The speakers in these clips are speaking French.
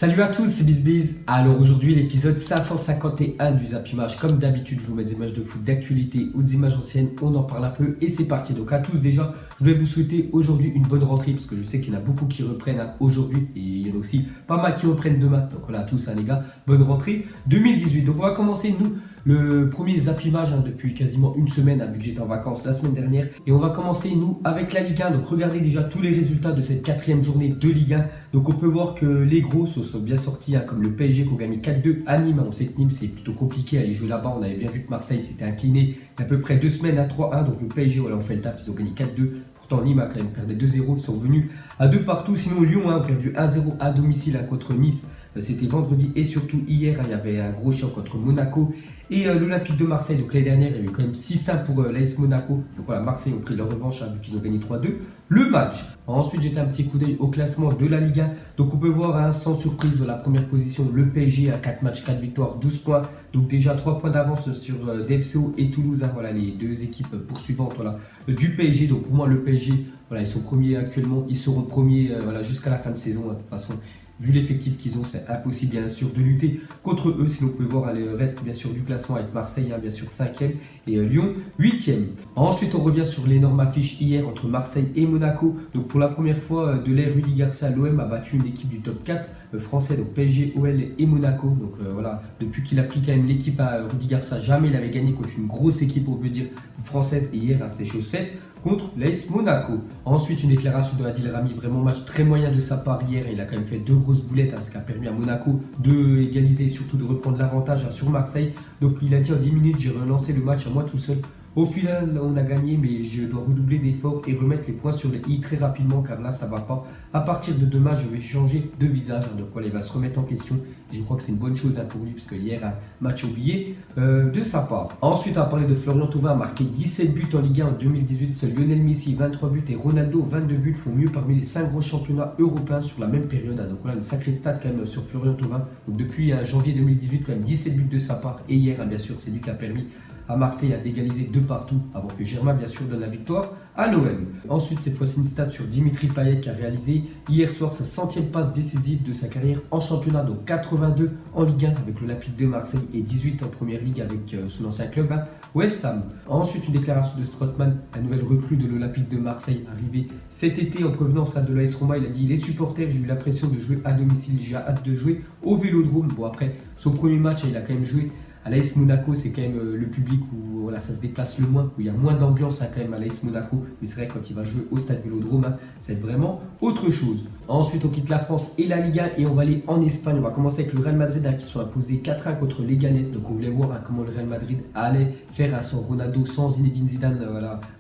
Salut à tous, c'est BizBiz. Alors aujourd'hui, l'épisode 551 du Zap Image. Comme d'habitude, je vous mets des images de foot d'actualité ou des images anciennes. On en parle un peu et c'est parti. Donc à tous déjà, je vais vous souhaiter aujourd'hui une bonne rentrée parce que je sais qu'il y en a beaucoup qui reprennent aujourd'hui et il y en a aussi pas mal qui reprennent demain. Donc voilà à tous, les gars, bonne rentrée 2018. Donc on va commencer nous. Le premier Zap Image depuis quasiment une semaine, vu que j'étais en vacances la semaine dernière. Et on va commencer nous avec la Ligue 1. Donc regardez déjà tous les résultats de cette quatrième journée de Ligue 1. Donc on peut voir que les gros se sont bien sortis, comme le PSG qui a gagné 4-2 à Nîmes. On sait que Nîmes c'est plutôt compliqué à aller jouer là-bas. On avait bien vu que Marseille s'était incliné il y a à peu près 2 semaines à 3-1. Donc le PSG, voilà, on fait le taf, ils ont gagné 4-2. Pourtant Nîmes a quand même perdu 2-0, ils sont revenus à 2 partout. Sinon Lyon a perdu 1-0 à domicile contre Nice. C'était vendredi et surtout hier, il y avait un gros choc contre Monaco et l'Olympique de Marseille. Donc l'année dernière, il y a eu quand même 6-1 pour l'AS Monaco. Donc voilà, Marseille ont pris leur revanche vu qu'ils ont gagné 3-2 le match. Ensuite, j'étais un petit coup d'œil au classement de la Ligue 1. Donc on peut voir sans surprise de la première position, le PSG à 4 matchs, 4 victoires, 12 points. Donc déjà 3 points d'avance sur DFCO et Toulouse. Voilà les deux équipes poursuivantes du PSG. Donc pour moi, le PSG, voilà, ils sont premiers actuellement. Ils seront premiers jusqu'à la fin de saison de toute façon. Vu l'effectif qu'ils ont, c'est impossible bien sûr de lutter contre eux. Sinon, vous pouvez voir le reste bien sûr du classement avec Marseille, bien sûr 5e et Lyon 8e. Ensuite, on revient sur l'énorme affiche hier entre Marseille et Monaco. Donc pour la première fois de l'ère Rudy Garcia, l'OM a battu une équipe du top 4 français, donc PSG, OL et Monaco. Donc voilà, depuis qu'il a pris quand même l'équipe à Rudy Garcia, jamais il avait gagné contre une grosse équipe, on peut dire, française. Et hier, c'est chose faite contre l'AS Monaco. Ensuite, une déclaration de Adil Rami, vraiment match très moyen de sa part hier. Il a quand même fait 2 grosses boulettes, ce qui a permis à Monaco de égaliser et surtout de reprendre l'avantage sur Marseille. Donc il a dit en 10 minutes, j'ai relancé le match à moi tout seul. Au final, on a gagné, mais je dois redoubler d'efforts et remettre les points sur les i très rapidement, car là, ça ne va pas. À partir de demain, je vais changer de visage. Donc voilà, il va se remettre en question. Je crois que c'est une bonne chose pour lui, parce que hier, un match oublié de sa part. Ensuite, on va parler de Florian Thauvin, a marqué 17 buts en Ligue 1 en 2018. Seul Lionel Messi, 23 buts, et Ronaldo, 22 buts, font mieux parmi les 5 gros championnats européens sur la même période. Donc voilà, une sacrée stat quand même sur Florian Thauvin. Donc depuis janvier 2018, quand même 17 buts de sa part. Et hier, bien sûr, c'est lui qui a permis à Marseille d'égaliser 2 partout avant que Germain bien sûr donne la victoire à l'OM. Ensuite, cette fois-ci une stat sur Dimitri Payet qui a réalisé hier soir sa 100e passe décisive de sa carrière en championnat, donc 82 en Ligue 1 avec l'Olympique de Marseille et 18 en Première Ligue avec son ancien club West Ham. Ensuite, une déclaration de Strootman, la nouvelle recrue de l'Olympique de Marseille arrivée cet été en provenance de l'AS Roma. Il a dit: les supporters, j'ai eu la pression de jouer à domicile, j'ai hâte de jouer au Vélodrome. Bon, après son premier match, il a quand même joué à l'AS Monaco, c'est quand même le public où ça se déplace le moins, où il y a moins d'ambiance quand même à l'AS Monaco. Mais c'est vrai que quand il va jouer au stade Vélodrome, c'est vraiment autre chose. Ensuite, on quitte la France et la Ligue 1 et on va aller en Espagne. On va commencer avec le Real Madrid qui sont imposés 4-1 contre Leganés. Donc on voulait voir comment le Real Madrid allait faire sans Ronaldo, sans Zinedine Zidane,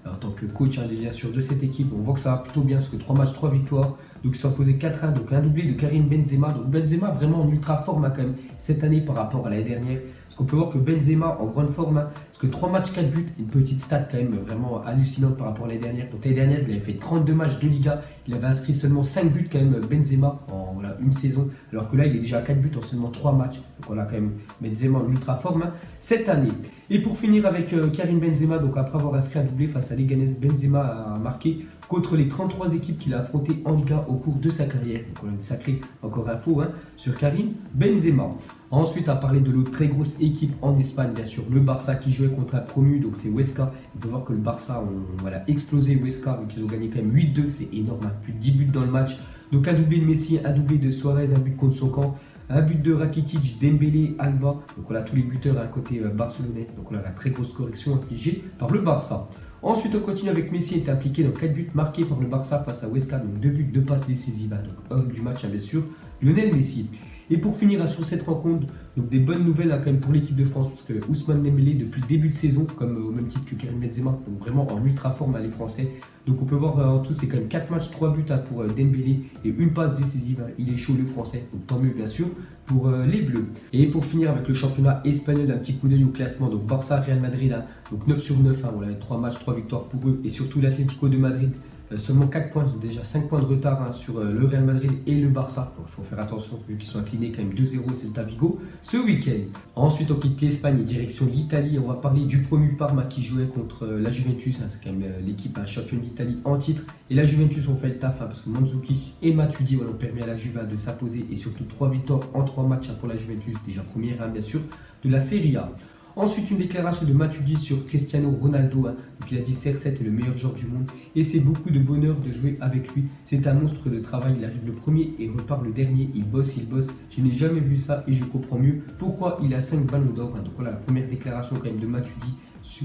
en tant que coach bien sûr de cette équipe. On voit que ça va plutôt bien parce que 3 matchs, 3 victoires. Donc ils sont imposés 4-1, donc un doublé de Karim Benzema. Donc Benzema vraiment en ultra forme quand même cette année par rapport à l'année dernière. Parce qu'on peut voir que Benzema en grande forme, parce que 3 matchs, 4 buts, une petite stat quand même vraiment hallucinante par rapport à l'année dernière. Donc l'année dernière, il avait fait 32 matchs de Liga, il avait inscrit seulement 5 buts quand même Benzema en une saison, alors que là il est déjà à 4 buts en seulement 3 matchs. Donc on a quand même Benzema en ultra forme cette année. Et pour finir avec Karim Benzema, donc après avoir inscrit un doublé face à Leganés, Benzema a marqué contre les 33 équipes qu'il a affrontées en Liga au cours de sa carrière. Donc on a une sacrée encore info sur Karim Benzema. Ensuite, à parler de l'autre très grosse équipe en Espagne, bien sûr, le Barça qui jouait contre un promu, donc c'est Huesca. On peut voir que le Barça a explosé Huesca, donc ils ont gagné quand même 8-2, c'est énorme, plus de 10 buts dans le match. Donc un doublé de Messi, un doublé de Suarez, un but contre son camp, un but de Rakitic, Dembélé, Alba. Donc voilà tous les buteurs à côté barcelonais. Donc voilà la très grosse correction infligée par le Barça. Ensuite, on continue avec Messi, est impliqué dans 4 buts marqués par le Barça face à Huesca, donc 2 buts, 2 passes décisives. Donc homme du match, bien sûr, Lionel Messi. Et pour finir sur cette rencontre, donc des bonnes nouvelles quand même pour l'équipe de France, parce que Ousmane Dembélé depuis le début de saison, comme au même titre que Karim Benzema, donc vraiment en ultra forme les Français. Donc on peut voir en tout c'est quand même 4 matchs, 3 buts pour Dembélé et une passe décisive. Il est chaud le Français, donc tant mieux bien sûr pour les Bleus. Et pour finir avec le championnat espagnol, un petit coup d'œil au classement, donc Barça, Real Madrid, donc 9 sur 9, 3 matchs, 3 victoires pour eux, et surtout l'Atlético de Madrid seulement 4 points, donc déjà 5 points de retard sur le Real Madrid et le Barça. Donc il faut faire attention vu qu'ils sont inclinés quand même 2-0 Celta Vigo ce week-end. Ensuite on quitte l'Espagne et direction l'Italie. On va parler du Promu Parma qui jouait contre la Juventus. C'est quand même l'équipe championne d'Italie en titre. Et la Juventus ont fait le taf parce que Mandzukic et Matuidi ont permis à la Juve de s'imposer. Et surtout 3 victoires en 3 matchs pour la Juventus. Déjà première bien sûr de la Serie A. Ensuite, une déclaration de Matuidi sur Cristiano Ronaldo. Donc, il a dit CR7 est le meilleur joueur du monde et c'est beaucoup de bonheur de jouer avec lui. C'est un monstre de travail. Il arrive le premier et repart le dernier. Il bosse, il bosse. Je n'ai jamais vu ça et je comprends mieux pourquoi il a 5 ballons d'or. Donc voilà la première déclaration quand même de Matuidi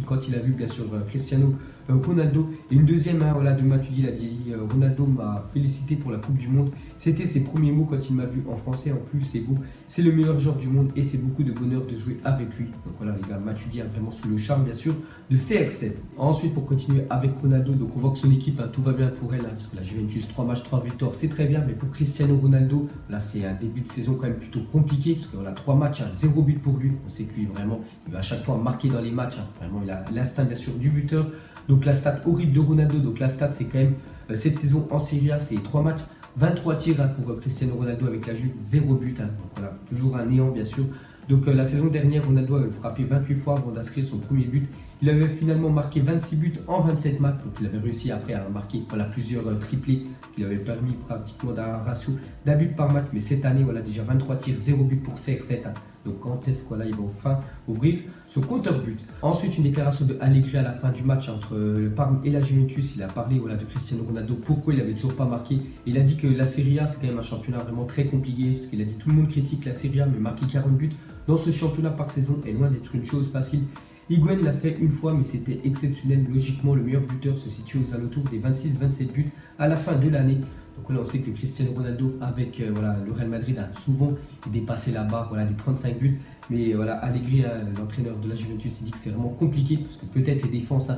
quand il a vu bien sûr Cristiano Ronaldo. Et une deuxième de Matuidi, il a dit Ronaldo m'a félicité pour la Coupe du Monde. C'était ses premiers mots quand il m'a vu en français. En plus, c'est beau. C'est le meilleur joueur du monde et c'est beaucoup de bonheur de jouer avec lui. Donc voilà les gars, Matuidi vraiment sous le charme bien sûr de CR7. Ensuite, pour continuer avec Ronaldo, donc on voit que son équipe, tout va bien pour elle, parce que la Juventus, 3 matchs, 3 victoires, c'est très bien. Mais pour Cristiano Ronaldo, là c'est un début de saison quand même plutôt compliqué, parce que voilà, 3 matchs, 0 but pour lui. On sait que lui vraiment, il va à chaque fois marquer dans les matchs. Vraiment, il a l'instinct bien sûr du buteur. Donc la stat horrible de Ronaldo, donc la stat c'est quand même cette saison en Serie A, c'est 3 matchs, 23 tirs pour Cristiano Ronaldo avec la Juve, 0 but. Donc voilà, toujours un néant bien sûr. Donc la saison dernière, Ronaldo avait frappé 28 fois avant d'inscrire son premier but. Il avait finalement marqué 26 buts en 27 matchs. Donc il avait réussi après à marquer plusieurs triplés qui lui avaient permis pratiquement d'un ratio d'un but par match. Mais cette année, voilà déjà 23 tirs, 0 but pour CR7. Donc quand est-ce qu'il va enfin ouvrir son compteur but. Ensuite, une déclaration de Allegri à la fin du match entre le Parme et la Juventus. Il a parlé de Cristiano Ronaldo, pourquoi il n'avait toujours pas marqué. Il a dit que la Serie A, c'est quand même un championnat vraiment très compliqué. Parce qu'il a dit tout le monde critique la Serie A, mais marquer 40 buts dans ce championnat par saison est loin d'être une chose facile. Higuaín l'a fait une fois, mais c'était exceptionnel. Logiquement, le meilleur buteur se situe aux alentours des 26-27 buts à la fin de l'année. Donc là, on sait que Cristiano Ronaldo, avec le Real Madrid, a souvent dépassé la barre des 35 buts. Mais Allegri, l'entraîneur de la Juventus, il dit que c'est vraiment compliqué parce que peut-être les défenses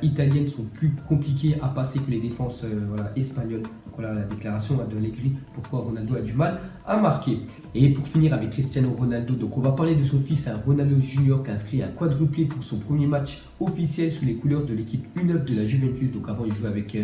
italiennes sont plus compliquées à passer que les défenses espagnoles. Donc voilà la déclaration de Allegri, pourquoi Ronaldo a du mal à marquer. Et pour finir avec Cristiano Ronaldo, donc on va parler de son fils, Ronaldo Junior, qui a inscrit un quadruplé pour son premier match officiel sous les couleurs de l'équipe U9 de la Juventus. Donc avant, il jouait avec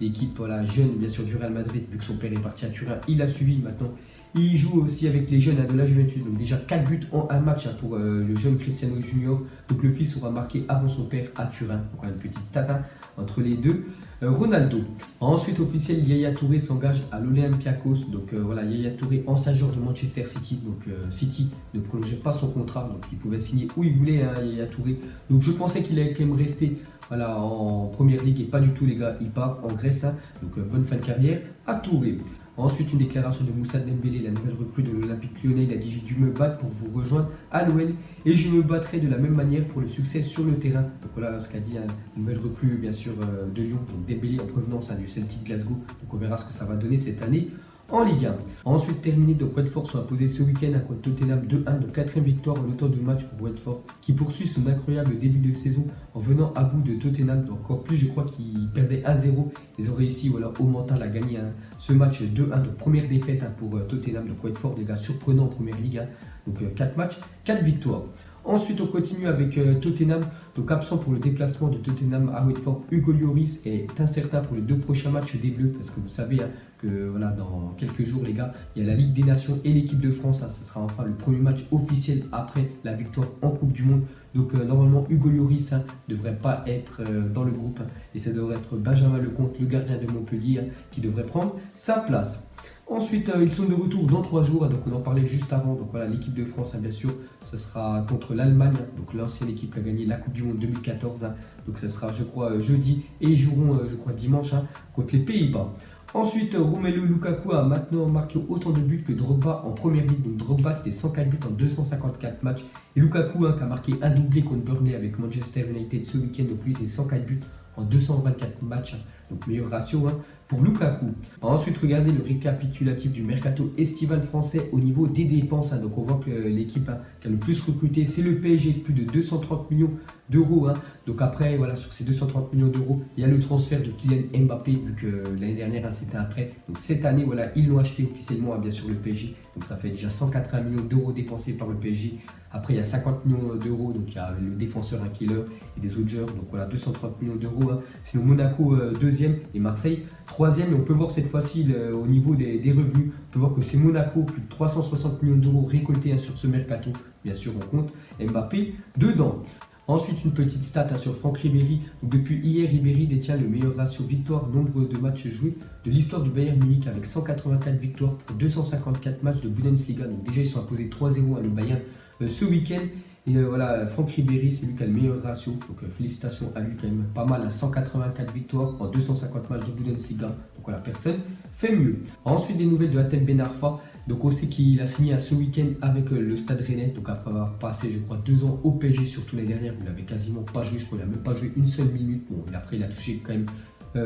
l'équipe jeune, bien sûr, du Real Madrid, vu que son père est parti à Turin. Il a suivi maintenant. Il joue aussi avec les jeunes de la Juventus, donc déjà 4 buts en un match pour le jeune Cristiano Junior. Donc le fils aura marqué avant son père à Turin. Donc une petite stat entre les deux. Ronaldo. Ensuite, officiel, Yaya Touré s'engage à l'Olympiakos. Donc Yaya Touré, ancien joueur de Manchester City. Donc City ne prolongeait pas son contrat, donc il pouvait signer où il voulait, Yaya Touré. Donc je pensais qu'il allait quand même rester en première ligue et pas du tout les gars, il part en Grèce. Donc bonne fin de carrière à Touré. Ensuite, une déclaration de Moussa Dembélé, la nouvelle recrue de l'Olympique Lyonnais. Il a dit « J'ai dû me battre pour vous rejoindre à l'OL et je me battrai de la même manière pour le succès sur le terrain. » Donc voilà ce qu'a dit une nouvelle recrue bien sûr de Lyon, donc Dembélé en provenance du Celtic Glasgow. Donc on verra ce que ça va donner cette année en Ligue 1. Ensuite terminé, donc Watford sont imposés ce week-end contre Tottenham 2-1, donc 4e victoire en autant de matchs pour Watford qui poursuit son incroyable début de saison en venant à bout de Tottenham. Donc encore plus, je crois qu'ils perdaient 1-0. Ils ont réussi au mental à gagner ce match 2-1, donc première défaite pour Tottenham. Donc Watford, les gars, surprenant en première ligue. Donc 4 matchs, 4 victoires. Ensuite, on continue avec Tottenham. Donc absent pour le déplacement de Tottenham à Watford, Hugo Lloris est incertain pour les 2 prochains matchs des Bleus. Parce que vous savez que dans quelques jours, les gars, il y a la Ligue des Nations et l'équipe de France. Ce sera enfin le premier match officiel après la victoire en Coupe du Monde. Donc normalement, Hugo Lloris ne devrait pas être dans le groupe. Et ça devrait être Benjamin Lecomte, le gardien de Montpellier, qui devrait prendre sa place. Ensuite, ils sont de retour dans 3 jours, donc on en parlait juste avant. Donc voilà, l'équipe de France, bien sûr, ça sera contre l'Allemagne, donc l'ancienne équipe qui a gagné la Coupe du Monde 2014. Donc ça sera, je crois, jeudi et ils joueront, je crois, dimanche contre les Pays-Bas. Ensuite, Romelu Lukaku a maintenant marqué autant de buts que Drogba en première ligue. Donc Drogba, c'était 104 buts en 254 matchs. Et Lukaku qui a marqué un doublé contre Burnley avec Manchester United ce week-end. Donc lui, c'est 104 buts en 224 matchs. Donc meilleur ratio pour Lukaku. Ensuite, regardez le récapitulatif du mercato estival français au niveau des dépenses. Donc on voit que l'équipe qui a le plus recruté, c'est le PSG, plus de 230 millions d'euros. Donc après, voilà, sur ces 230 millions d'euros, il y a le transfert de Kylian Mbappé, vu que l'année dernière, hein, c'était un prêt. Donc cette année, voilà, ils l'ont acheté officiellement, hein, bien sûr, le PSG. Donc ça fait déjà 180 millions d'euros dépensés par le PSG. Après, il y a 50 millions d'euros, donc il y a le défenseur, un killer et des autres joueurs. Donc voilà, 230 millions d'euros. Hein. Sinon, Monaco, deuxième et Marseille, troisième. Et on peut voir cette fois-ci, au niveau des revenus, on peut voir que c'est Monaco, plus de 360 millions d'euros récoltés, hein, sur ce mercato. Bien sûr, on compte Mbappé dedans. Ensuite, une petite stat, hein, sur Franck Ribéry. Donc, depuis hier, Ribéry détient le meilleur ratio victoire, nombre de matchs joués de l'histoire du Bayern Munich avec 184 victoires pour 254 matchs de Bundesliga. Donc déjà, ils sont imposés 3-0 à le Bayern ce week-end. Et voilà, Franck Ribéry, c'est lui qui a le meilleur ratio. Donc félicitations à lui, quand même pas mal, à 184 victoires en 250 matchs de Bundesliga. Donc voilà, personne fait mieux. Ensuite, des nouvelles de Hatem Ben Arfa. Donc on sait qu'il a signé ce week-end avec le Stade Rennais. Donc après avoir passé, je crois, 2 ans au PSG, surtout l'année dernière, où il n'avait quasiment pas joué. Je crois qu'il n'a même pas joué une seule minute. Bon, et après, il a touché quand même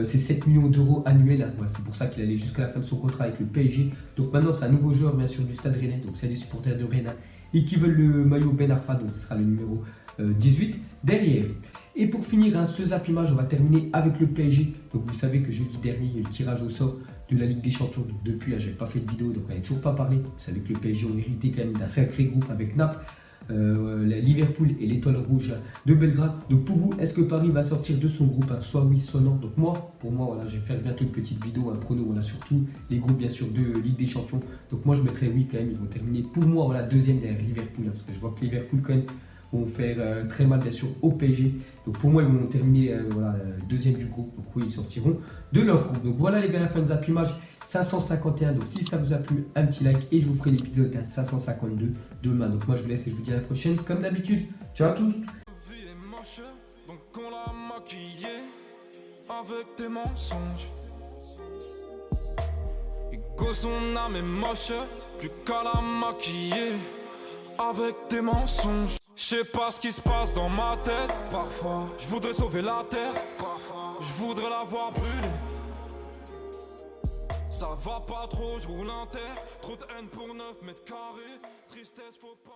ses 7 millions d'euros annuels. Hein. Voilà, c'est pour ça qu'il allait jusqu'à la fin de son contrat avec le PSG. Donc maintenant, c'est un nouveau joueur, bien sûr, du Stade Rennais. Donc c'est des supporters de Rennes, hein, et qui veulent le maillot Ben Arfa. Donc ce sera le numéro 18 derrière. Et pour finir, hein, ce Zap Image, on va terminer avec le PSG. Donc vous savez que jeudi dernier, il y a eu le tirage au sort de la Ligue des Champions. Donc depuis, je n'avais pas fait de vidéo, donc on n'avait toujours pas parlé. Vous savez que le PSG a hérité quand même d'un sacré groupe avec Naples, Liverpool et l'Étoile Rouge de Belgrade. Donc pour vous, est-ce que Paris va sortir de son groupe, hein? Soit oui, soit non. Donc pour moi, voilà, je vais faire bientôt une petite vidéo, un prono, voilà, surtout les groupes, bien sûr, de Ligue des Champions. Donc moi, je mettrais oui quand même. Ils vont terminer pour moi, voilà, deuxième derrière Liverpool, hein, parce que je vois que Liverpool quand même vont faire très mal, bien sûr, au PSG. Donc pour moi, ils vont terminer voilà, deuxième du groupe. Donc oui, ils sortiront de leur groupe. Donc voilà les gars, la fin de Zap Image 551. Donc si ça vous a plu, un petit like et je vous ferai l'épisode 552 demain. Donc moi, je vous laisse et je vous dis à la prochaine comme d'habitude. Ciao à tous. Donc on l'a maquillé avec des mensonges. Et que son âme est moche, plus qu'à la maquiller avec des mensonges. Je sais pas ce qui se passe dans ma tête. Parfois, je voudrais sauver la terre. Parfois, je voudrais la voir brûler. Ça va pas trop, je roule un terre. Trop de haine pour 9 mètres carrés. Tristesse, faut pas.